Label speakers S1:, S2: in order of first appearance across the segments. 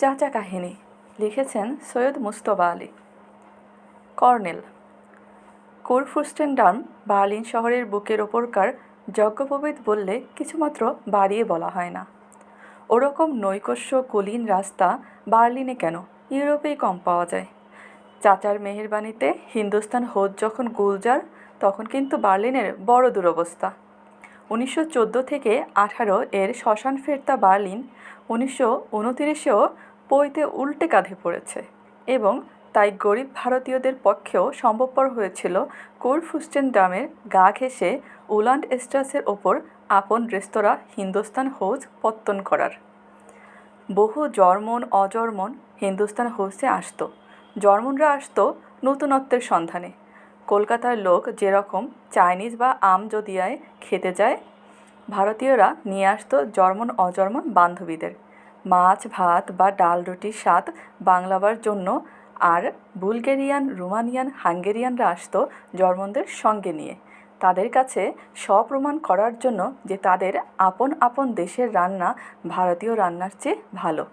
S1: চাচা কাহিনী লিখেছেন সৈয়দ মুজতবা আলী। কর্নেল। কুরফুর্স্টেনডাম বার্লিন শহরের বুকের ওপরকার যজ্ঞোপবীত বললে কিছুমাত্র বাড়িয়ে বলা হয় না। ওরকম নৈকস্য কুলীন রাস্তা বার্লিনে কেন, ইউরোপেই কম পাওয়া যায়। চাচার মেহেরবানিতে হিন্দুস্তান হোদ যখন গুলজার, তখন কিন্তু বার্লিনের বড় দুরবস্থা। 1914 থেকে 18 এর শ্মশান ফেরতা বার্লিন 1929-এও পইতে উল্টে কাঁধে পড়েছে, এবং তাই গরিব ভারতীয়দের পক্ষেও সম্ভবপর হয়েছিল কুরফুর্স্টেনডামের গা ঘেঁষে উলান্ড স্ট্রাসের ওপর আপন রেস্তোরাঁ হিন্দুস্তান হৌজ পত্তন করার। বহু জর্মন অজর্মন হিন্দুস্তান হৌজে আসতো। জর্মনরা আসতো নতুনত্বের সন্ধানে। কলকাতার লোক যেরকম চাইনিজ বা আমজদিয়ায় খেতে যায়, ভারতীয়রা নিয়ে আসতো জর্মন অজর্মন বান্ধবীদের। মাছ ভাত বা ডাল রুটির স্বাদ বাংলাবার জন্য, আর বুলগেরিয়ান রোমানিয়ান হাঙ্গেরিয়ানরা আসতো জর্মনদের সঙ্গে নিয়ে, তাদের কাছে স্বপ্রমাণ করার জন্য যে তাদের আপন আপন দেশের রান্না ভারতীয় রান্নার চেয়ে ভালো।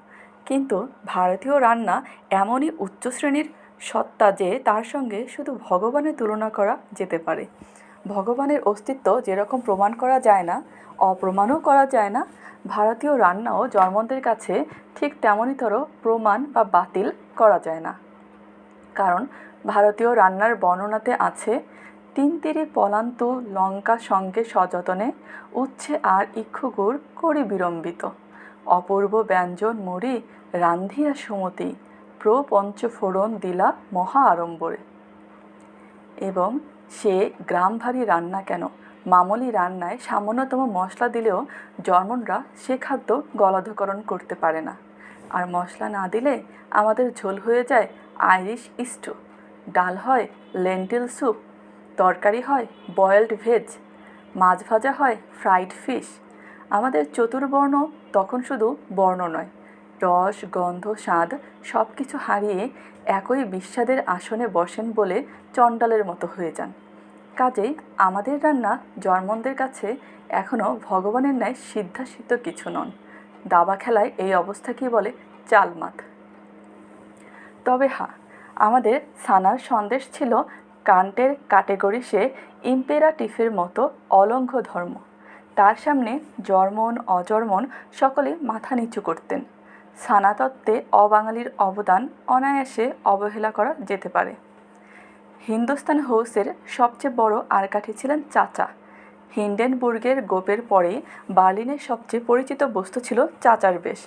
S1: কিন্তু ভারতীয় রান্না এমনই উচ্চশ্রেণীর সত্তা যে তার সঙ্গে শুধু ভগবানের তুলনা করা যেতে পারে। ভগবানের অস্তিত্ব যেরকম প্রমাণ করা যায় না, অপ্রমাণও করা যায় না, ভারতীয় রান্নাও জর্মনদের কাছে ঠিক তেমনইতর প্রমাণ বা বাতিল করা যায় না। কারণ ভারতীয় রান্নার বর্ণনাতে আছে, তিনতিরি পলান্তু লঙ্কা সঙ্গে সযতনে, উচ্ছে আর ইক্ষুগুড় করি বিড়ম্বিত, অপূর্ব ব্যঞ্জন মুড়ি রান্ধিয়া সুমতি, প্রপঞ্চফোড়ন দিলা মহা আড়ম্বরে। এবং সে গ্রামভারী রান্না কেন, মামুলি রান্নায় সামান্যতম মশলা দিলেও জর্মনরা সে খাদ্য গলাধঃকরণ করতে পারে না। আর মশলা না দিলে আমাদের ঝোল হয়ে যায় আইরিশ স্টু, ডাল হয় লেন্টিল স্যুপ, তরকারি হয় বয়েলড ভেজ, মাছ ভাজা হয় ফ্রাইড ফিশ। আমাদের চতুর্বর্ণ তখন শুধু বর্ণ নয়, রস গন্ধ স্বাদ সব কিছু হারিয়ে একই বিস্বাদের আসনে বসেন বলে চণ্ডালের মতো হয়ে যান। কাজেই আমাদের রান্না জর্মনদের কাছে এখনও ভগবানের ন্যায় সিদ্ধাসিদ্ধ কিছু নন। দাবা খেলায় এই অবস্থাকেই বলে চালমাত। তবে হ্যাঁ, আমাদের সানার সন্দেশ ছিল কান্টের ক্যাটেগরিসে ইম্পেরাটিভের মতো অলঙ্ঘ ধর্ম। তার সামনে জর্মন অজর্মন সকলে মাথা নিচু করতেন। সানাতত্ত্বে অবাঙালির অবদান অনায়াসে অবহেলা করা যেতে পারে। হিন্দুস্তান হৌসের সবচেয়ে বড় আরকাঠি ছিলেন চাচা। হিন্ডেনবুর্গের গোপের পরে বার্লিনের সবচেয়ে পরিচিত বস্তু ছিল চাচার বেশ।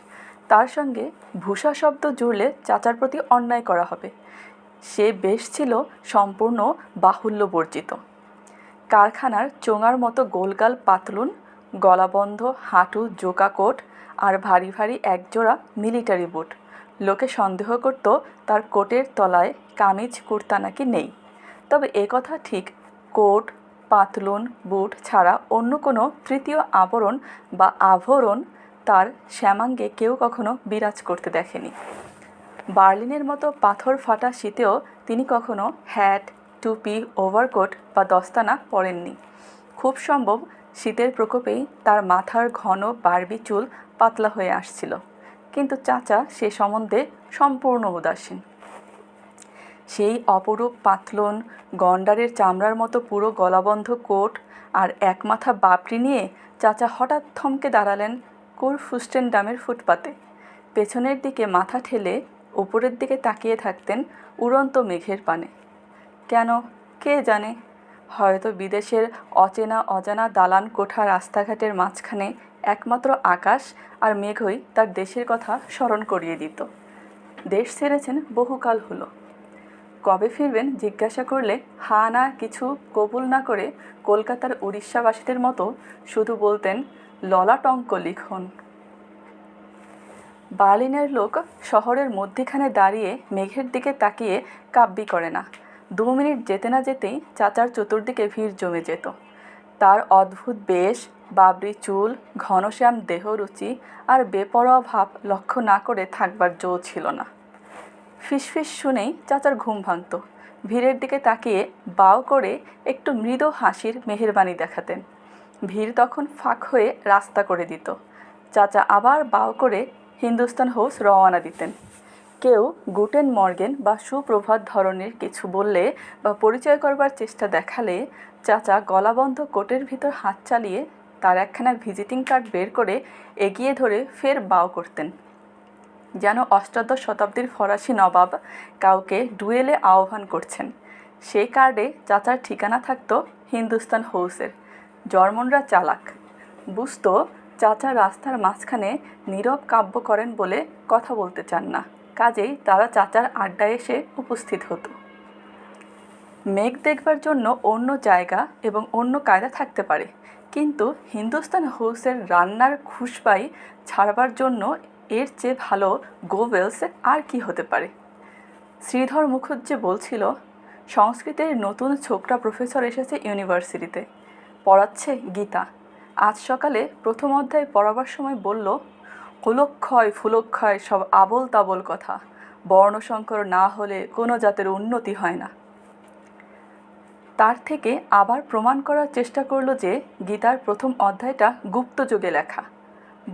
S1: তার সঙ্গে ভূষা শব্দ জুড়লে চাচার প্রতি অন্যায় করা হবে। সে বেশ ছিল সম্পূর্ণ বাহুল্যবর্জিত। কারখানার চোঙার মতো গোলগাল পাতলুন, গলাবন্ধ হাঁটু জোকা কোট আর ভারী ভারী একজোড়া মিলিটারি বুট। লোকে সন্দেহ করত তার কোটের তলায় কামিজ কুর্তা নাকি নেই। তবে কথা ঠিক, কোট পাতলুন বুট ছাড়া অন্য কোনো তৃতীয় আবরণ বা আভরণ তার শ্যামাঙ্গে কেউ কখনো বিরাজ করতে দেখেনি। বার্লিনের মতো পাথর ফাটা শীতেও তিনি কখনো হ্যাট টুপি ওভারকোট বা দস্তানা পরেননি। খুব সম্ভব শীতের প্রকোপেই তার মাথার ঘন বারবি চুল পাতলা হয়ে আসছিল, কিন্তু চাচা সে সম্বন্ধে সম্পূর্ণ উদাসীন। সেই অপরূপ পাতলুন গন্ডারের চামড়ার মতো পুরো গলাবন্ধ কোট আর এক মাথা বাপড়ি নিয়ে চাচা হঠাৎ থমকে দাঁড়ালেন কুরফুর্স্টেনডামের ফুটপাতে। পেছনের দিকে মাথা ঠেলে উপরের দিকে তাকিয়ে থাকতেন উড়ন্ত মেঘের পানে। কেন কে জানে, হয়তো বিদেশের অচেনা অজানা দালান কোঠা রাস্তাঘাটের মাঝখানে একমাত্র আকাশ আর মেঘই তার দেশের কথা স্মরণ করিয়ে দিত। দেশ ছেড়েছেন বহুকাল হলো। কবে ফিরবেন জিজ্ঞাসা করলে হা না কিছু কবুল না করে কলকাতার উড়িষ্যাবাসীদের মতো শুধু বলতেন ললাটঙ্ক লিখন। বার্লিনের লোক শহরের মধ্যিখানে দাঁড়িয়ে মেঘের দিকে তাকিয়ে কাব্যি করে না। 2 মিনিট যেতে না যেতেই চাচার চতুর্দিকে ভিড় জমে যেত। তার অদ্ভুত বেশ, বাবরি চুল, ঘনশ্যাম দেহরুচি আর বেপরোয়া ভাব লক্ষ্য না করে থাকবার জো ছিল না। ফিসফিস শুনেই চাচার ঘুম ভাঙত। ভিড়ের দিকে তাকিয়ে বাও করে একটু মৃদু হাসির মেহেরবানি দেখাতেন। ভিড় তখন ফাঁক হয়ে রাস্তা করে দিত। চাচা আবার বাও করে হিন্দুস্তান হাউস রওনা দিতেন। কেউ গুটেন মর্গেন বা সুপ্রভাত ধরনের কিছু বললে বা পরিচয় করবার চেষ্টা দেখালে চাচা গলাবন্ধ কোটের ভিতর হাত চালিয়ে তার একখানা ভিজিটিং কার্ড বের করে এগিয়ে ধরে ফের বাও করতেন, যেন অষ্টাদশ শতাব্দীর ফরাসি নবাব কাউকে ডুয়েলে আহ্বান করছেন। সেই কার্ডে চাচার ঠিকানা থাকতো হিন্দুস্তান হাউসের। জর্মনরা চালাক, বুঝত চাচা রাস্তার মাঝখানে নীরব কাব্য করেন বলে কথা বলতে চান না, কাজেই তারা চাচার আড্ডায় এসে উপস্থিত হতো। মেঘ দেখবার জন্য অন্য জায়গা এবং অন্য কায়দা থাকতে পারে, কিন্তু হিন্দুস্তান হাউসের রান্নার খুশবাই ছাড়বার জন্য এর চেয়ে ভালো গোবেলস আর কি হতে পারে। শ্রীধর মুখুজ্জে বলছিল, সংস্কৃতের নতুন ছোকরা প্রফেসর এসেছে ইউনিভার্সিটিতে, পড়াচ্ছে গীতা। আজ সকালে প্রথম অধ্যায় পড়াবার সময় বলল, কুলক্ষয় ফুলক্ষয় সব আবোল তাবোল কথা, বর্ণসংকর না হলে কোনো জাতের উন্নতি হয় না। তার থেকে আবার প্রমাণ করার চেষ্টা করলো যে গীতার প্রথম অধ্যায়টা গুপ্ত যুগে লেখা,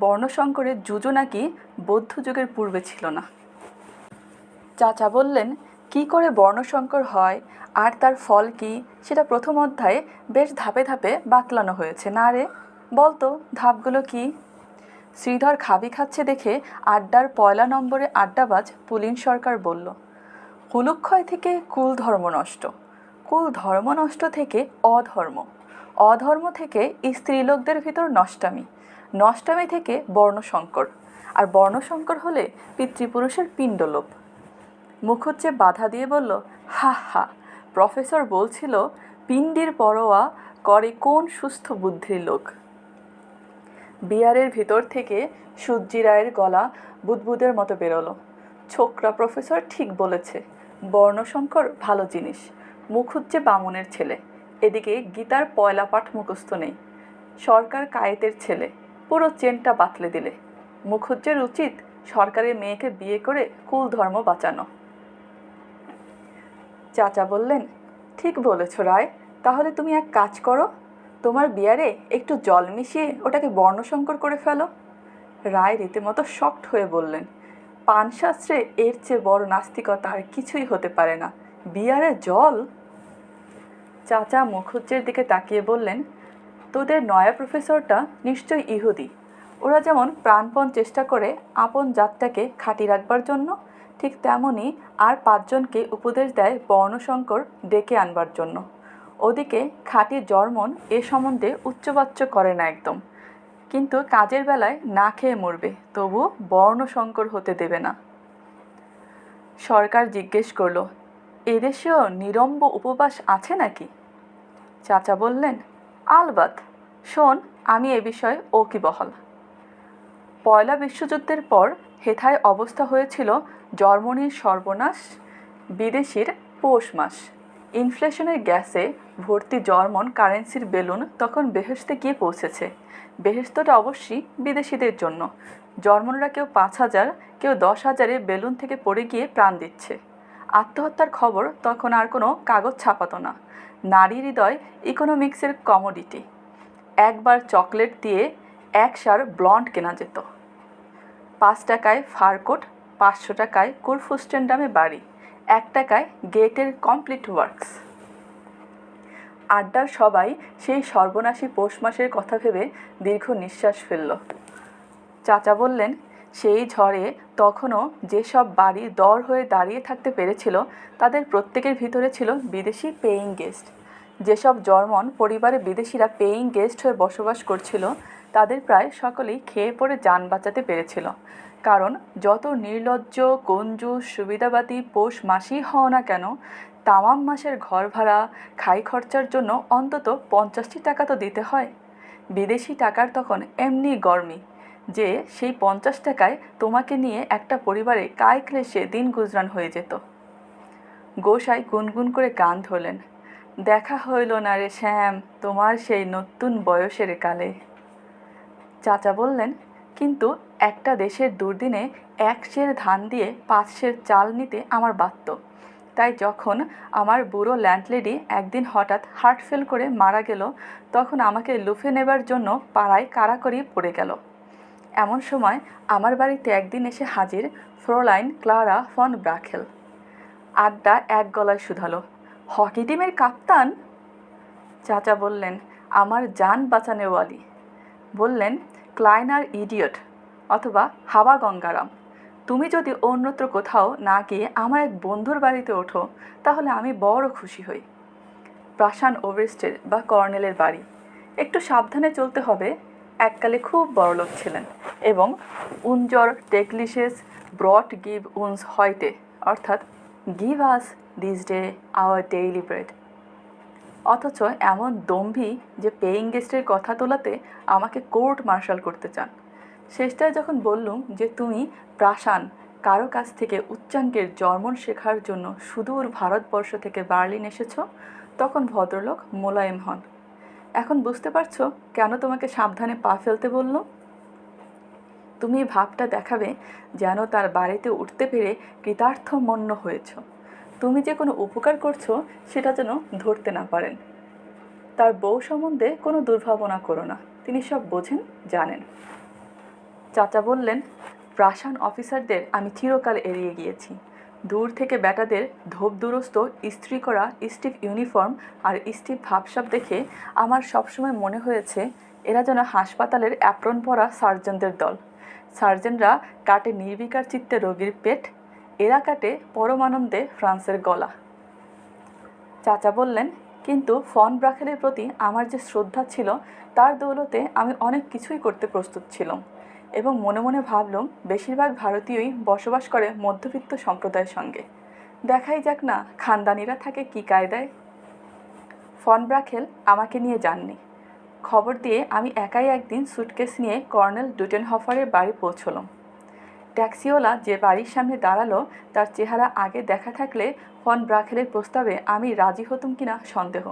S1: বর্ণসংকরের যুজো নাকি বৌদ্ধ যুগের পূর্বে ছিল না। চাচা বললেন, কি করে বর্ণসংকর হয় আর তার ফল কি, সেটা প্রথম অধ্যায়ে বেশ ধাপে ধাপে বাতলানো হয়েছে না রে, বলতো ধাপগুলো কি? শ্রীধর খাবি খাচ্ছে দেখে আড্ডার পয়লা নম্বরে আড্ডাবাজ পুলিন সরকার বলল, কুলক্ষয় থেকে কুল ধর্ম নষ্ট, কুল ধর্ম নষ্ট থেকে অধর্ম, অধর্ম থেকে স্ত্রীলোকদের ভিতর নষ্টামি, নষ্টামি থেকে বর্ণসংকর, আর বর্ণসংকর হলে পিতৃপুরুষের পিণ্ডলোপ। মুখুজ্জে বাধা দিয়ে বলল, হা হা, প্রফেসর বলছিল পিণ্ডির পরোয়া করে কোন সুস্থ বুদ্ধির লোক। বিয়ারের ভিতর থেকে সূর্যি রায়ের গলা বুদবুদের মতো বেরোলো, ছোকরা প্রফেসর ঠিক বলেছে, বর্ণসংকর ভালো জিনিস। মুখুজ্জে বামুনের ছেলে, এদিকে গীতার পয়লা পাঠ মুখস্থ নেই, সরকার কায়েতের ছেলে, পুরো চেনটা বাতলে দিলে। মুখুজ্জের উচিত সরকারের মেয়েকে বিয়ে করে কুল ধর্ম বাঁচানো। চাচা বললেন, ঠিক বলেছ রায়, তাহলে তুমি এক কাজ করো, তোমার বিয়ারে একটু জল মিশিয়ে ওটাকে বর্ণসংকর করে ফেলো। রায় রীতিমতো শকড হয়ে বললেন, পানশাস্ত্রে এর চেয়ে বড় নাস্তিকতা আর কিছুই হতে পারে না, বিয়ারে জল? চাচা মুখুজ্জের দিকে তাকিয়ে বললেন, তোদের নয়া প্রফেসরটা নিশ্চয়ই ইহুদি, ওরা যেমন প্রাণপণ চেষ্টা করে আপন জাতটাকে খাঁটি রাখবার জন্য, ঠিক তেমনই আর 5 জনকে উপদেশ দেয় বর্ণসংকর ডেকে আনবার জন্য। ওদিকে খাঁটি জর্মন এ সম্বন্ধে উচ্চবাচ্য করে না একদম, কিন্তু কাজের বেলায় না খেয়ে মরবে, তবু বর্ণসংকর হতে দেবে না। সরকার জিজ্ঞেস করল, এদেশেও নিরম্ব উপবাস আছে নাকি? চাচা বললেন, আলবাত, শোন, আমি এ বিষয়ে ওকিবহাল। পয়লা বিশ্বযুদ্ধের পর হেথায় অবস্থা হয়েছিল জার্মানির সর্বনাশ, বিদেশির পৌষ মাস, ইনফ্লেশনের গ্যাসে ভর্তি জার্মান কারেন্সির বেলুন তখন বেহেশতে গিয়ে পৌঁছেছে। বেহেশতটা অবশ্যই বিদেশিদের জন্য। জার্মানরা কেউ 5,000, কেউ 10,000-এ বেলুন থেকে পড়ে গিয়ে প্রাণ দিচ্ছে। আত্মহত্যার খবর তখন আর কোনো কাগজ ছাপাতো না, নারী হৃদয় ইকোনমিক্সের কমোডিটি। একবার চকলেট দিয়ে 1 সার ব্লন্ড কেনা যেত। 5 টাকায় ফারকোট, 500 টাকায় কুরফুস্টেনডামে বাড়ি, 1 টাকায় গেটের কমপ্লিট ওয়ার্কস। আড্ডার সবাই সেই সর্বনাশী পৌষ মাসের কথা ভেবে দীর্ঘ নিঃশ্বাস ফেলল। চাচা বললেন, সেই ঝড়ে তখনও যেসব বাড়ি দর হয়ে দাঁড়িয়ে থাকতে পেরেছিল তাদের প্রত্যেকের ভিতরে ছিল বিদেশি পেইং গেস্ট। যেসব জার্মান পরিবারে বিদেশিরা পেইং গেস্ট হয়ে বসবাস করছিল তাদের প্রায় সকলেই খেয়ে পড়ে যান বাঁচাতে পেরেছিল, কারণ যত নির্লজ্জ কঞ্জুস সুবিধাবাদী পৌষ মাসই হও না কেন, তামাম মাসের ঘর ভাড়া খাই খরচার জন্য অন্তত 50টি টাকা তো দিতে হয়। বিদেশি টাকার তখন এমনি গরমি যে সেই 50 টাকায় তোমাকে নিয়ে একটা পরিবারে কায় ক্লেশে দিন গুজরান হয়ে যেত। গোসাই গুনগুন করে গান ধরলেন, দেখা হইল না রে শ্যাম তোমার সেই নতুন বয়সের কালে। চাচা বললেন, কিন্তু একটা দেশের দুর্দিনে 1 সের ধান দিয়ে 5 সের চাল নিতে আমার বাধ্য, তাই যখন আমার বুড়ো ল্যান্ডলেডি একদিন হঠাৎ হার্ট ফেল করে মারা গেল, তখন আমাকে লুফে নেবার জন্য পাড়ায় কাড়াকড়ি পড়ে গেল। এমন সময় আমার বাড়িতে একদিন এসে হাজির ফ্রোলাইন ক্লারা ফন ব্রাখেল। আড্ডা এক গলায় শুধালো, হকি টিমের কাপ্তান? চাচা বললেন, আমার জান বাঁচানেওয়ালি। বললেন, ক্লাইনার ইডিয়ট অথবা হাওয়া গঙ্গারাম, তুমি যদি অন্যত্র কোথাও না গিয়ে আমার এক বন্ধুর বাড়িতে ওঠো তাহলে আমি বড় খুশি হই। প্রাসান ওভারস্টের বা কর্নেলের বাড়ি। একটু সাবধানে চলতে হবে। এককালে খুব বড়লোক ছিলেন এবং উনজর টেকলিশেস ব্রট গিভ উনস হয়তে, অর্থাৎ give us this day our daily bread. অথচ এমন দম্ভী যে পেইং গেস্টের কথা তোলাতে আমাকে কোর্ট মার্শাল করতে চান। শেষটায় যখন বললুম যে তুমি প্রাসান কারো কাছ থেকে উচ্চাঙ্গের জর্মন শেখার জন্য সুদূর ভারতবর্ষ থেকে বার্লিন এসেছ, তখন ভদ্রলোক মোলায়েম হন। এখন বুঝতে পারছো কেন তোমাকে সাবধানে পা ফেলতে বলল? তুমি ভাবটা দেখাবে যেন তার বাড়িতে উঠতে পেরে কৃতার্থ মন্য হয়েছ। তুমি যে কোনো উপকার করছো সেটা যেন ধরতে না পারেন। তার বউ সম্বন্ধে কোনো দুর্ভাবনা করো না, তিনি সব বোঝেন, জানেন। চাচা বললেন, প্রাসান অফিসারদের আমি চিরকাল এড়িয়ে গিয়েছি। দূর থেকে ব্যাটাদের ধোপদুরস্ত ইস্ত্রি করা স্টিফ ইউনিফর্ম আর স্টিফ ভাবসাব দেখে আমার সবসময় মনে হয়েছে এরা যেন হাসপাতালের অ্যাপ্রন পরা সার্জনদের দল। সার্জনরা কাটে নির্বিকার চিত্তে রোগীর পেট, এরা কাটে পরমানন্দে ফ্রান্সের গলা। চাচা বললেন, কিন্তু ফন ব্রাখেলের প্রতি আমার যে শ্রদ্ধা ছিল তার দৌলতে আমি অনেক কিছুই করতে প্রস্তুত ছিলাম এবং মনে মনে ভাবলাম বেশিরভাগ ভারতীয়ই বসবাস করে মধ্যবিত্ত সম্প্রদায়ের সঙ্গে। দেখাই যাক না খানদানিরা থাকে কী কায়দায়। ফন ব্রাখেল আমাকে নিয়ে যাননি। খবর দিয়ে আমি একাই একদিন সুটকেস নিয়ে কর্নেল ডুটেনহফারের বাড়ি পৌঁছলাম। ট্যাক্সিওয়ালা যে বাড়ির সামনে দাঁড়ালো তার চেহারা আগে দেখা থাকলে ফন ব্রাখেলের প্রস্তাবে আমি রাজি হতুম কিনা সন্দেহ।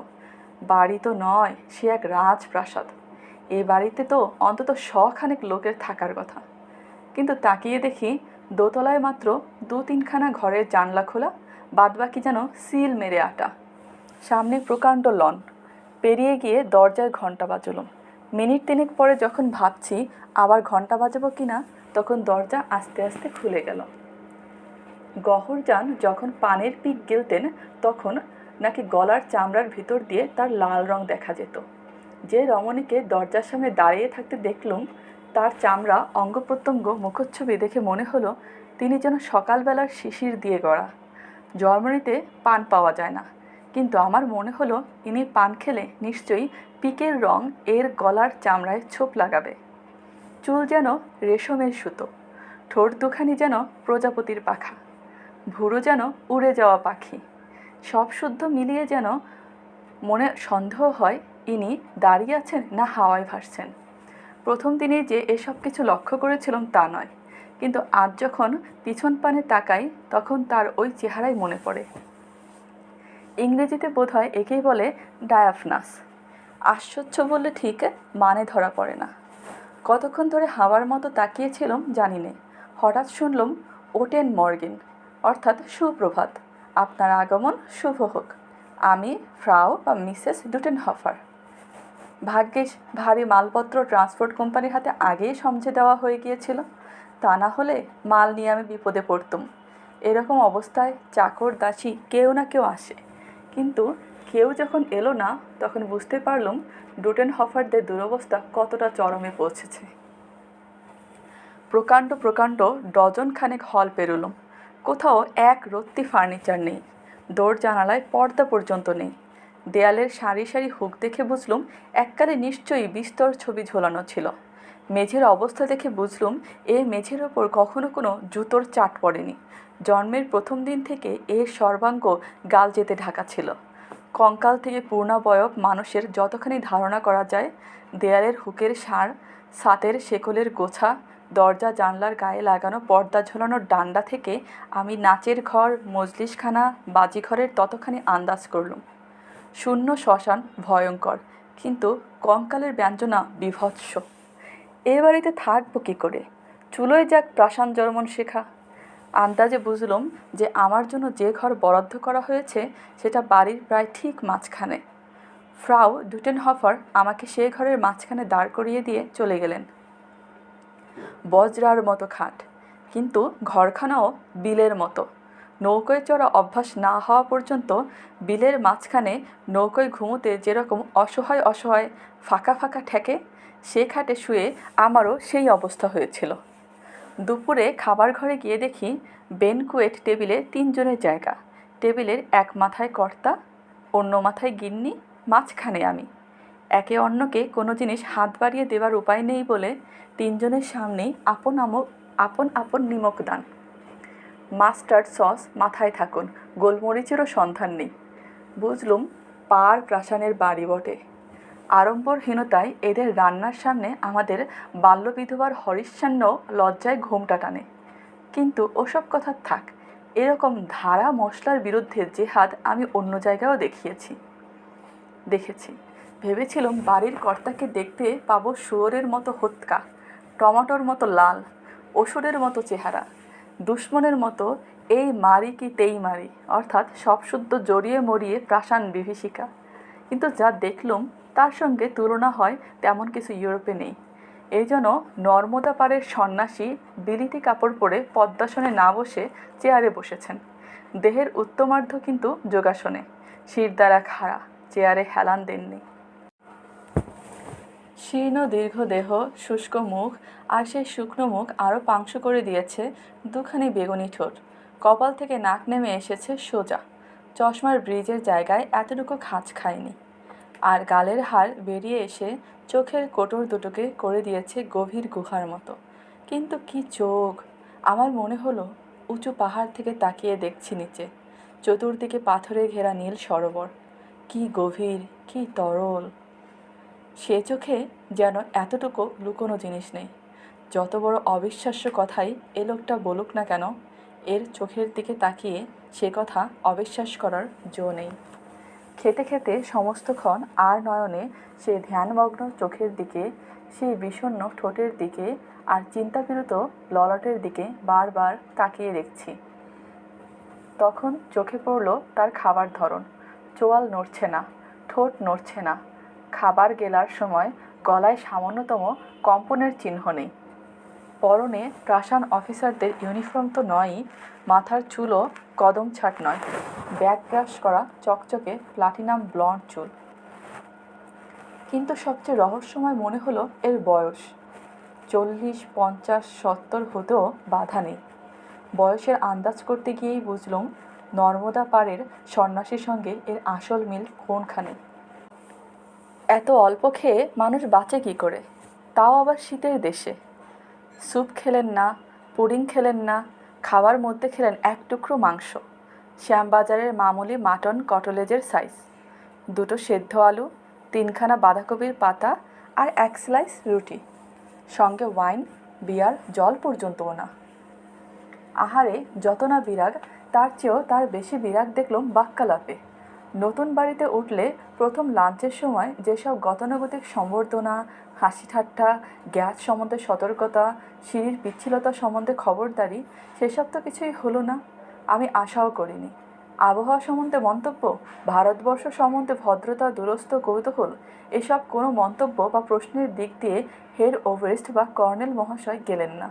S1: বাড়ি তো নয়, সে এক রাজপ্রাসাদ। এ বাড়িতে তো অন্তত 100 লোকের থাকার কথা, কিন্তু তাকিয়ে দেখি দোতলায় মাত্র 2-3খানা ঘরের জানলা খোলা, বাদবাকি যেন সিল মেরে আটা। সামনে প্রকাণ্ড লন। পেরিয়ে গিয়ে দরজায় ঘণ্টা বাজলাম। মিনিট 3 পরে যখন ভাবছি আবার ঘণ্টা বাজাবো কিনা, তখন দরজা আস্তে আস্তে খুলে গেল। গহরজান যখন পানের পিক গিলতেন তখন নাকি গলার চামড়ার ভিতর দিয়ে তার লাল রং দেখা যেত। যে রমণীকে দরজার সামনে দাঁড়িয়ে থাকতে দেখলুম তার চামড়া, অঙ্গ প্রত্যঙ্গ, মুখচ্ছবি দেখে মনে হলো তিনি যেন সকালবেলার শিশির দিয়ে গড়া। জার্মানিতে পান পাওয়া যায় না, কিন্তু আমার মনে হলো ইনি পান খেলে নিশ্চয়ই পিকের রং এর গলার চামড়ায় ছোপ লাগাবে। চুল যেন রেশমের সুতো, ঠোঁট দুখানি যেন প্রজাপতির পাখা, ভুরু যেন উড়ে যাওয়া পাখি। সব শুদ্ধ মিলিয়ে যেন মনে সন্দেহ হয় ইনি দাঁড়িয়ে আছেন না হাওয়ায় ভাসছেন। প্রথম দিনে যে এসব কিছু লক্ষ্য করেছিলাম তা নয়, কিন্তু আজ যখন পিছন পানে তাকাই তখন তার ওই চেহারাই মনে পড়ে। ইংরেজিতে বোধহয় একেই বলে ডায়াফনাস। আশ্চর্য বললে ঠিক মানে ধরা পড়ে না। কতক্ষণ ধরে হাওয়ার মতো তাকিয়েছিলাম জানি নে। হঠাৎ শুনলাম, ওটেন মর্গেন, অর্থাৎ সুপ্রভাত, আপনার আগমন শুভ হোক। আমি ফ্রাউ বা মিসেস ডুটেনহফার। ভাগ্যিস ভারী মালপত্র ট্রান্সপোর্ট কোম্পানির হাতে আগেই সমঝে দেওয়া হয়ে গিয়েছিল, তা না হলে মাল নিয়ে আমি বিপদে পড়তুম। এরকম অবস্থায় চাকর দাসী কেউ না কেউ আসে, কিন্তু কেউ যখন এলো না তখন বুঝতে পারলাম ডুটেনহফারদের দুরবস্থা কতটা চরমে পৌঁছেছে। প্রকাণ্ড প্রকাণ্ড ডজনখানেক হল পেরোলাম, কোথাও এক রত্তি ফার্নিচার নেই, দৌড় জানালায় পর্দা পর্যন্ত নেই। দেয়ালের সারি সারি হুক দেখে বুঝলুম এককালে নিশ্চয়ই বিস্তর ছবি ঝোলানো ছিল। মেঝের অবস্থা দেখে বুঝলুম এ মেঝের ওপর কখনো কোনো জুতোর চাট পড়েনি। জন্মের প্রথম দিন থেকে এর সর্বাঙ্গ গালজেতে ঢাকা ছিল। কঙ্কাল থেকে পূর্ণাবয়ব মানুষের যতখানি ধারণা করা যায়, দেয়ালের হুকের সার, ছাতের শেকলের গোছা, দরজা জানলার গায়ে লাগানো পর্দা ঝোলানোর ডান্ডা থেকে আমি নাচের ঘর, মজলিসখানা, বাজিঘরের ততখানি আন্দাজ করলুম। শূন্য শ্মশান ভয়ঙ্কর, কিন্তু কঙ্কালের ব্যঞ্জনা বীভৎস। এ বাড়িতে থাকবো কী করে? চুলোয় যাক প্রাসান জর্মন শেখা। আন্দাজে বুঝলাম যে আমার জন্য যে ঘর বরাদ্দ করা হয়েছে সেটা বাড়ির প্রায় ঠিক মাঝখানে। ফ্রাউ ডুটেনহফার আমাকে সেই ঘরের মাঝখানে দাঁড় করিয়ে দিয়ে চলে গেলেন। বজ্রার মতো খাট, কিন্তু ঘরখানাও বিলের মতো। নৌকোয় চড়া অভ্যাস না হওয়া পর্যন্ত বিলের মাঝখানে নৌকোয় ঘুমোতে যেরকম অসহায় অসহায় ফাঁকা ফাঁকা ঠেকে, সে খাটে শুয়ে আমারও সেই অবস্থা হয়েছিল। দুপুরে খাবার ঘরে গিয়ে দেখি বেনকুয়েট টেবিলে 3 জনের জায়গা। টেবিলের এক মাথায় কর্তা, অন্য মাথায় গিন্নি, মাঝখানে আমি। একে অন্যকে কোনো জিনিস হাত বাড়িয়ে দেওয়ার উপায় নেই বলে 3 জনের সামনেই আপন আপন নিমক দান। মাস্টার্ড সস মাথায় থাকুন, গোলমরিচেরও সন্ধান নেই। বুঝলুম পার প্রাসানের বাড়ি বটে। আড়ম্বরহীনতায় এদের রান্নার সামনে আমাদের বাল্যবিধবার হরিশ্চান্ন লজ্জায় ঘোমটা টানে। কিন্তু ওসব কথা থাক, এরকম ধারা মশলার বিরুদ্ধে জেহাদ আমি অন্য জায়গায়ও দেখেছি। ভেবেছিলাম বাড়ির কর্তাকে দেখতে পাবো শুয়োরের মতো হত্যা, টমাটোর মতো লাল, অসুরের মতো চেহারা, দুশ্মনের মতো এই মারি কি তেই মারি, অর্থাৎ সব শুদ্ধ জড়িয়ে মরিয়ে প্রাসান বিভীষিকা। কিন্তু যা দেখলুম তার সঙ্গে তুলনা হয় তেমন কিছু ইউরোপে নেই। এই জন্য নর্মদা পাড়ের সন্ন্যাসী বিলিতি কাপড় পরে পদ্মাসনে না বসে চেয়ারে বসেছেন। দেহের উত্তমার্ধ কিন্তু যোগাসনে, শিরদাঁড়া খাড়া, চেয়ারে হেলান দেননি। শীর্ণ দীর্ঘ দেহ, শুষ্ক মুখ, আর সেই শুকনো মুখ আরও পাংশু করে দিয়েছে 2খানি বেগুনি ঠোঁট। কপাল থেকে নাক নেমে এসেছে সোজা, চশমার ব্রিজের জায়গায় এতটুকু খাঁচ খায়নি। আর গালের হাড় বেরিয়ে এসে চোখের কোটর দুটোকে করে দিয়েছে গভীর গুহার মতো। কিন্তু কি চোখ! আমার মনে হলো উঁচু পাহাড় থেকে তাকিয়ে দেখছি নিচে, চতুর্দিকে পাথরে ঘেরা নীল সরোবর। কি গভীর, কি তরল! সে চোখে যেন এতটুকু লুকোনো জিনিস নেই। যত বড় অবিশ্বাস্য কথাই এ লোকটা বলুক না কেন, এর চোখের দিকে তাকিয়ে সে কথা অবিশ্বাস করার জো নেই। খেতে খেতে সমস্তক্ষণ আর নয়নে সে ধ্যানমগ্ন চোখের দিকে, সেই বিষণ্ণ ঠোঁটের দিকে আর চিন্তাবিরত ললাটের দিকে বারবার তাকিয়ে দেখছি। তখন চোখে পড়ল তার খাবার ধরন। চোয়াল নড়ছে না, ঠোঁট নড়ছে না, খাবার গেলার সময় গলায় সামান্যতম কম্পনের চিহ্ন নেই। পরনে প্রাসান অফিসারদের ইউনিফর্ম তো নয়ই, মাথার চুলও কদম ছাট নয়, ব্যাক ব্রাশ করা চকচকে প্লাটিনাম ব্লন্ড চুল। কিন্তু সবচেয়ে রহস্যময় মনে হলো এর বয়স। 40, 50, 70 হতেও বাধা নেই। বয়সের আন্দাজ করতে গিয়েই বুঝলুম নর্মদা পাড়ের সন্ন্যাসীর সঙ্গে এর আসল মিল কোনখানে। এত অল্প খেয়ে মানুষ বাঁচে কী করে, তাও আবার শীতের দেশে। স্যুপ খেলেন না, পুডিং খেলেন না, খাওয়ার মধ্যে খেলেন 1 টুকরো মাংস, শ্যামবাজারের মামুলি মাটন কটলেজের সাইজ, 2টো সেদ্ধ আলু, 3খানা বাঁধাকপির পাতা আর 1 স্লাইস রুটি, সঙ্গে ওয়াইন, বিয়ার, জল পর্যন্তও না। আহারে যত না বিরাগ, তার চেয়েও তার বেশি বিরাগ দেখলাম বাক্যালাপে। নতুন বাড়িতে উঠলে প্রথম লাঞ্চের সময় যেসব গতানুগতিক সম্বর্ধনা, হাসি ঠাট্টা, গ্যাস সম্বন্ধে সতর্কতা, সিঁড়ির পিচ্ছিলতা সম্বন্ধে খবরদারি, সেসব তো কিছুই হলো না। আমি আশাও করিনি। আবহাওয়া সম্বন্ধে মন্তব্য, ভারতবর্ষ সম্বন্ধে ভদ্রতা, দুরস্থ কৌতূহল, এসব কোনো মন্তব্য বা প্রশ্নের দিক দিয়ে হেড ওভারেস্ট বা কর্নেল মহাশয় গেলেন না।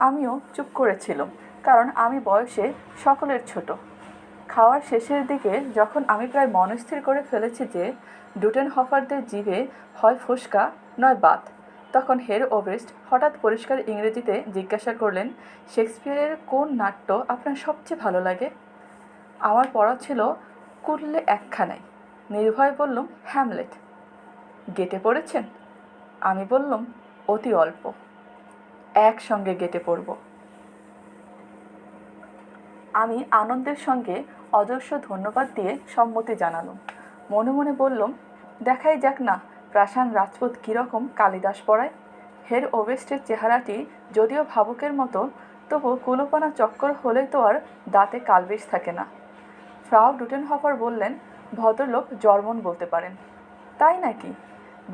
S1: আমিও চুপ করেছিলাম, কারণ আমি বয়সে সকলের ছোট। খাওয়ার শেষের দিকে যখন আমি প্রায় মনস্থির করে ফেলেছি যে ডুটেনহফারদের জিভে হয় ফুসকা নয় বাত, তখন হেড ওভারেস্ট হঠাৎ পরিষ্কার ইংরেজিতে জিজ্ঞাসা করলেন, শেক্সপিয়ারের কোন নাট্য আপনার সবচেয়ে ভালো লাগে? আমার পড়া ছিল কুটলে 1খানায়। নির্ভয় বললুম, হ্যামলেট। গেটে পড়েছেন? আমি বললুম, অতি অল্প। একসঙ্গে গেটে পড়ব। আমি আনন্দের সঙ্গে অজস্র ধন্যবাদ দিয়ে সম্মতি জানালুম। মনে মনে বললুম, দেখাই যাক না প্রাসান রাজপুত কীরকম কালিদাস পড়ায়। হেড ওভারেস্টের চেহারাটি যদিও ভাবুকের মতো, তবু কুলোপানা চক্কর হলে তো আর দাঁতে কালবিষ থাকে না। ফ্রাউ ডুটেনহফার বললেন, ভদ্রলোক জার্মান বলতে পারেন। তাই নাকি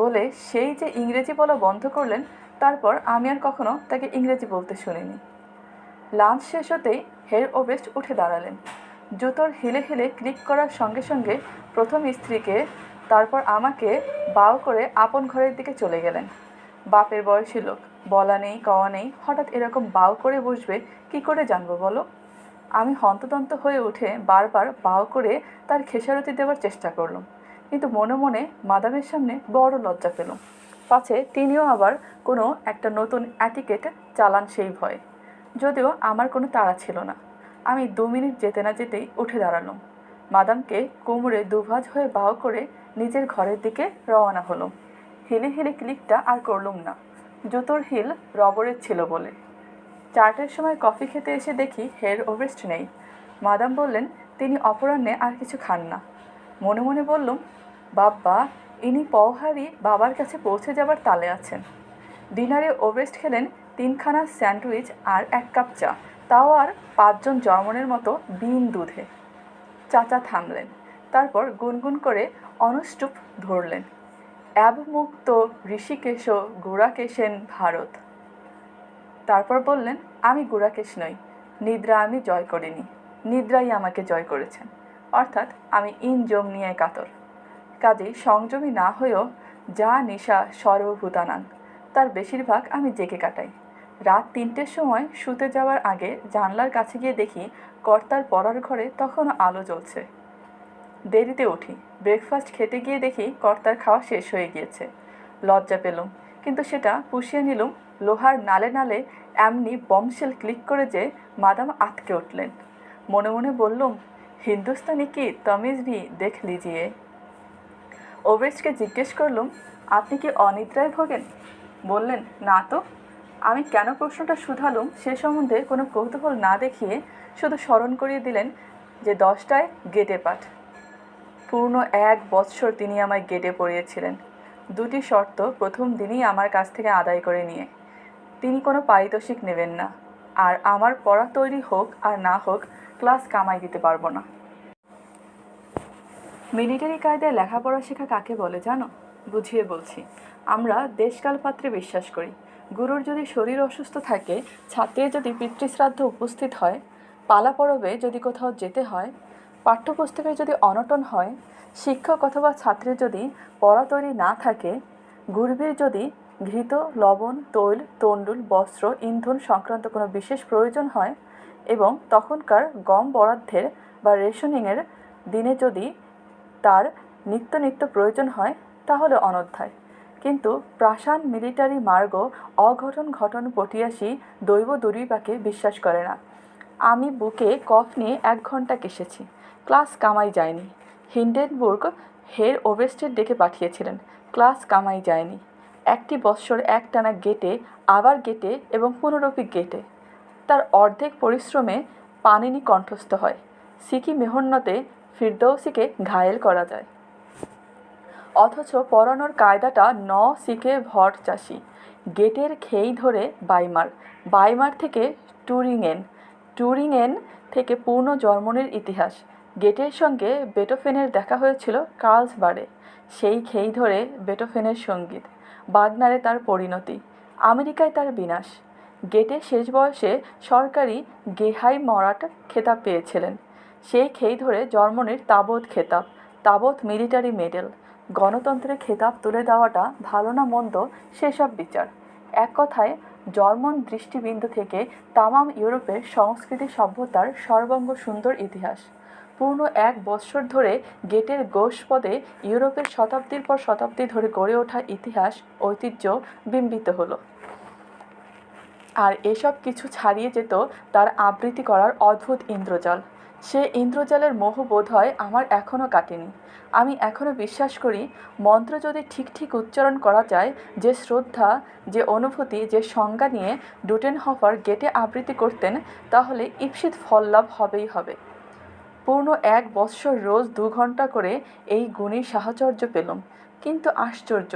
S1: বলে সেই যে ইংরেজি বলা বন্ধ করলেন, তারপর আমি আর কখনো তাকে ইংরেজি বলতে শুনিনি। লাঞ্চ শেষ হতেই হেড ওভারেস্ট উঠে দাঁড়ালেন। জুতোর হিলে হিলে ক্লিক করার সঙ্গে সঙ্গে প্রথম স্ত্রীকে, তারপর আমাকে বাও করে আপন ঘরের দিকে চলে গেলেন। বাপের বয়সী লোক, বলা নেই কওয়া নেই, হঠাৎ এরকম বাউ করে বসবে কি করে জানবো বলো? আমি হন্তদন্ত হয়ে উঠে বারবার বাউ করে তার খেসারতি দেওয়ার চেষ্টা করলাম, কিন্তু মনে মনে মাদামের সামনে বড় লজ্জা পেলাম, পাছে তিনিও আবার কোনো একটা নতুন অ্যাটিকেট চালান সেই ভয়ে। যদিও আমার কোনো তাড়া ছিল না। আমি 2 মিনিট যেতে না যেতেই উঠে দাঁড়ালাম, মাদামকে কোমরে দুভাঁজ হয়ে বাউ করে নিজের ঘরের দিকে রওনা হলাম। হিলে হিলে ক্লিকটা আর করলুম না, জুতোর হিল রবরের ছিল বলে। 4টের সময় কফি খেতে এসে দেখি হের ওভেস্ট নেই। মাদাম বললেন তিনি অপরাহ্নে আর কিছু খান না। মনে মনে বললুম, বাব্বা, ইনি পওহারি বাবার কাছে পৌঁছে যাবার তালে আছেন। ডিনারে ওভেস্ট খেলেন 3খানা স্যান্ডউইচ আর 1 কাপ চা, তাও আর 5 জন জর্মনের মতো বিন দুধে। চাচা থামলেন, তারপর গুনগুন করে অনুষ্টুপ ধরলেন, অ্যাবমুক্ত ঋষিকেশ গুড়াকেশেন ভারত। তারপর বললেন, আমি গুড়াকেশ নই, নিদ্রা আমি জয় করিনি, নিদ্রাই আমাকে জয় করেছেন, অর্থাৎ আমি ইনজোমনিয়ায় কাতর। কাজেই সংযমী না হয়েও যা নেশা সর্বভূতানাং, তার বেশিরভাগ আমি জেগে কাটাই। রাত 3টের সময় শুতে যাওয়ার আগে জানলার কাছে গিয়ে দেখি কর্তার পড়ার ঘরে তখনও আলো জ্বলছে। দেরিতে উঠি, ব্রেকফাস্ট খেতে গিয়ে দেখি কর্তার খাওয়া শেষ হয়ে গিয়েছে। লজ্জা পেলুম, কিন্তু সেটা পুষিয়ে নিলুম লোহার নালে নালে এমনি বমশেল ক্লিক করে যে মাদাম আটকে উঠলেন। মনে মনে বললুম, হিন্দুস্তানি কি তমিজ ভি দেখ লিজিয়ে। ওভেস্টকে জিজ্ঞেস করলুম, আপনি কি অনিদ্রায় ভোগেন? বললেন, না তো। আমি কেন প্রশ্নটা শুধালুম সে সম্বন্ধে কোনো কৌতূহল না দেখিয়ে শুধু স্মরণ করিয়ে দিলেন যে 10টায় গেটে পাঠ। পূর্ণ 1 বৎসর তিনি আমায় গেটে পড়িয়েছিলেন, 2টি শর্ত প্রথম দিনই আমার কাছ থেকে আদায় করে নিয়ে। তিনি কোনো পারিতোষিক নেবেন না, আর আমার পড়া তৈরি হোক আর না হোক ক্লাস কামাই দিতে পারবো না। মিলিটারি কায়দায় লেখাপড়া শেখা কাকে বলে জানো? বুঝিয়ে বলছি। আমরা দেশকালপাত্রে বিশ্বাস করি। গুরুর যদি শরীর অসুস্থ থাকে, ছাত্রের যদি পিতৃশ্রাদ্ধ উপস্থিত হয়, পালা পরবে যদি কোথাও যেতে হয়, পাঠ্যপুস্তকের যদি অনটন হয়, শিক্ষক অথবা ছাত্রের যদি পড়া তৈরি না থাকে, গুরুবীর যদি ঘৃত, লবণ, তৈল, তণ্ডুল, বস্ত্র, ইন্ধন সংক্রান্ত কোনো বিশেষ প্রয়োজন হয়, এবং তখনকার গম বরাদ্দের বা রেশনিংয়ের দিনে যদি তার নিত্য নিত্য প্রয়োজন হয়, তাহলে অনধ্যায়। কিন্তু প্রাসান মিলিটারি মার্গ অঘটন ঘটন পটিয়াসী দৈব দুর্বিপাকে বিশ্বাস করে না। আমি বুকে কফ নিয়ে 1 ঘন্টা কেসেছি, ক্লাস কামাই যায়নি। হিন্ডেনবুর্গ হের ওভেস্টের ডেকে পাঠিয়েছিলেন, ক্লাস কামাই যায়নি। 1টি বৎসর একটানা গেটে, আবার গেটে এবং পুনরপি গেটে। তার অর্ধেক পরিশ্রমে পানিনি কণ্ঠস্থ হয়। সিকি মেহন্নতে ফিরদৌসিকে ঘায়েল করা যায়, অথচ পড়ানোর কায়দাটা সিকে ভর চাষি। গেটের খেই ধরে বাইমার, বাইমার থেকে টুরিংয়েন, টুরিংয়েন থেকে পূর্ণ জার্মানির ইতিহাস। গেটের সঙ্গে বেটোফেনের দেখা হয়েছিল কার্লসবাডে, সেই খেই ধরে বেটোফেনের সঙ্গীত। বাগনারে তার পরিণতি, আমেরিকায় তার বিনাশ। গেটে শেষ বয়সে সরকারি গেহাইমরাট খেতাব পেয়েছিলেন, সেই খেই ধরে জার্মানির তাবৎ খেতাব, তাবৎ মিলিটারি মেডেল। গণতন্ত্রের খেতাব তুলে দেওয়াটা ভালো না মন্দ সেসব বিচার। এক কথায় জার্মান দৃষ্টিবিন্দু থেকে তামাম ইউরোপের সংস্কৃতি সভ্যতার সর্বাঙ্গ সুন্দর ইতিহাস। পূর্ণ 1 বৎসর ধরে গেটের গোষ্পদে ইউরোপের শতাব্দীর পর শতাব্দী ধরে গড়ে ওঠা ইতিহাস ঐতিহ্য বিম্বিত হলো। আর এসব কিছু ছাড়িয়ে যেত তার আবৃত্তি করার অদ্ভুত ইন্দ্রজাল। সে ইন্দ্রজালের মোহ বোধ হয় আমার এখনও কাটেনি। আমি এখনও বিশ্বাস করি, মন্ত্র যদি ঠিক ঠিক উচ্চারণ করা যায়, যে শ্রদ্ধা, যে অনুভূতি, যে সংজ্ঞা নিয়ে ডুটেনহফার গেটে আবৃত্তি করতেন, তাহলে ঈপ্সিত ফল লাভ হবেই হবে। পূর্ণ 1 বৎসর রোজ 2 ঘন্টা করে এই গুণী সাহচর্য পেলাম, কিন্তু আশ্চর্য,